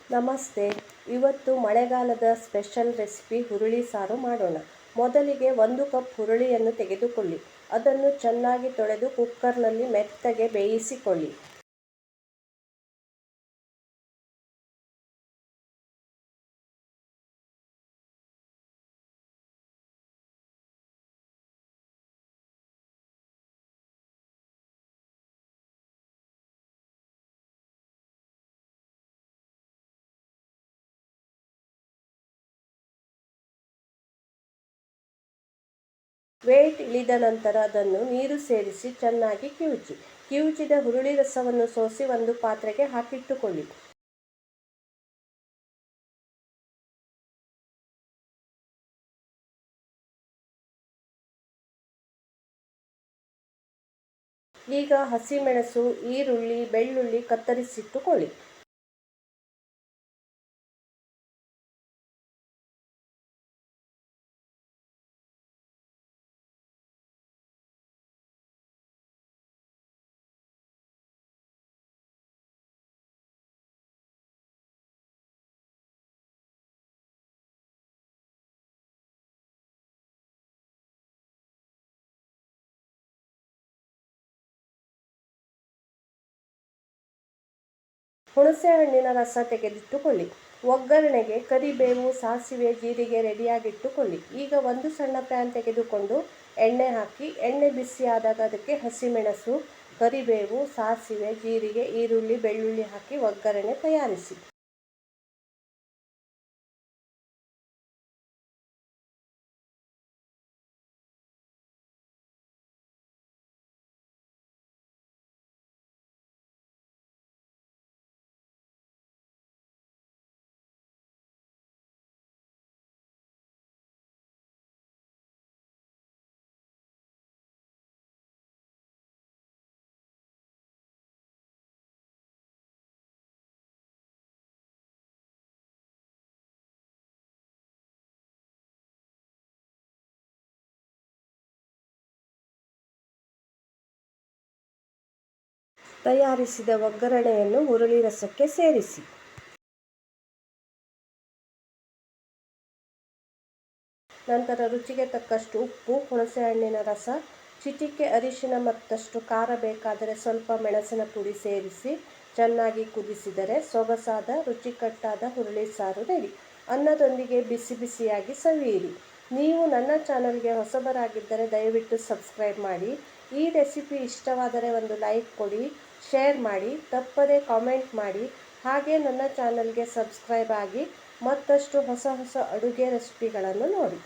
ನಮಸ್ತೆ. ಇವತ್ತು ಮಳೆಗಾಲದ ಸ್ಪೆಷಲ್ ರೆಸಿಪಿ ಹುರುಳಿ ಸಾರು ಮಾಡೋಣ. ಮೊದಲಿಗೆ 1 ಕಪ್ ಹುರುಳಿಯನ್ನು ತೆಗೆದುಕೊಳ್ಳಿ. ಅದನ್ನು ಚೆನ್ನಾಗಿ ತೊಳೆದು ಕುಕ್ಕರ್ನಲ್ಲಿ ಮೆತ್ತಗೆ ಬೇಯಿಸಿಕೊಳ್ಳಿ. ವೇಟ್ ಇಳಿದ ನಂತರ ಅದನ್ನು ನೀರು ಸೇರಿಸಿ ಚೆನ್ನಾಗಿ ಕಿವುಚಿ. ಕಿವುಚಿದ ಹುರುಳಿ ರಸವನ್ನು ಸೋಸಿ ಒಂದು ಪಾತ್ರೆಗೆ ಹಾಕಿಟ್ಟುಕೊಳ್ಳಿ. ಈಗ ಹಸಿಮೆಣಸು, ಈರುಳ್ಳಿ, ಬೆಳ್ಳುಳ್ಳಿ ಕತ್ತರಿಸಿಟ್ಟುಕೊಳ್ಳಿ. ಹುಣಸೆ ಹಣ್ಣಿನ ರಸ ತೆಗೆದಿಟ್ಟುಕೊಳ್ಳಿ. ಒಗ್ಗರಣೆಗೆ ಕರಿಬೇವು, ಸಾಸಿವೆ, ಜೀರಿಗೆ ರೆಡಿಯಾಗಿಟ್ಟುಕೊಳ್ಳಿ. ಈಗ ಒಂದು ಸಣ್ಣ ಪ್ಯಾನ್ ತೆಗೆದುಕೊಂಡು ಎಣ್ಣೆ ಹಾಕಿ, ಎಣ್ಣೆ ಬಿಸಿಯಾದಾಗ ಅದಕ್ಕೆ ಹಸಿಮೆಣಸು, ಕರಿಬೇವು, ಸಾಸಿವೆ, ಜೀರಿಗೆ, ಈರುಳ್ಳಿ, ಬೆಳ್ಳುಳ್ಳಿ ಹಾಕಿ ಒಗ್ಗರಣೆ ತಯಾರಿಸಿ. ತಯಾರಿಸಿದ ಒಗ್ಗರಣೆಯನ್ನು ಹುರುಳಿ ರಸಕ್ಕೆ ಸೇರಿಸಿ. ನಂತರ ರುಚಿಗೆ ತಕ್ಕಷ್ಟು ಉಪ್ಪು, ಹುಣಸೆಹಣ್ಣಿನ ರಸ, ಚಿಟಿಕೆ ಅರಿಶಿನ ಮತ್ತಷ್ಟು ಖಾರ ಬೇಕಾದರೆ ಸ್ವಲ್ಪ ಮೆಣಸಿನ ಪುಡಿ ಸೇರಿಸಿ ಚೆನ್ನಾಗಿ ಕುದಿಸಿದರೆ ಸೊಗಸಾದ ರುಚಿಕಟ್ಟಾದ ಹುರುಳಿ ಸಾರು ರೆಡಿ. ಅನ್ನದೊಂದಿಗೆ ಬಿಸಿ ಬಿಸಿಯಾಗಿ ಸವಿಯಿರಿ. ನೀವು ನನ್ನ ಚಾನಲ್ಗೆ ಹೊಸಬರಾಗಿದ್ದರೆ ದಯವಿಟ್ಟು ಸಬ್ಸ್ಕ್ರೈಬ್ ಮಾಡಿ. ಈ ರೆಸಿಪಿ ಇಷ್ಟವಾದರೆ ಒಂದು ಲೈಕ್ ಕೊಡಿ, ಶೇರ್ ಮಾಡಿ, ತಪ್ಪದೇ ಕಾಮೆಂಟ್ ಮಾಡಿ. ಹಾಗೆ ನನ್ನ ಚಾನಲ್ಗೆ ಸಬ್ಸ್ಕ್ರೈಬ್ ಆಗಿ ಮತ್ತಷ್ಟು ಹೊಸ ಹೊಸ ಅಡುಗೆ ರೆಸಿಪಿಗಳನ್ನು ನೋಡಿ.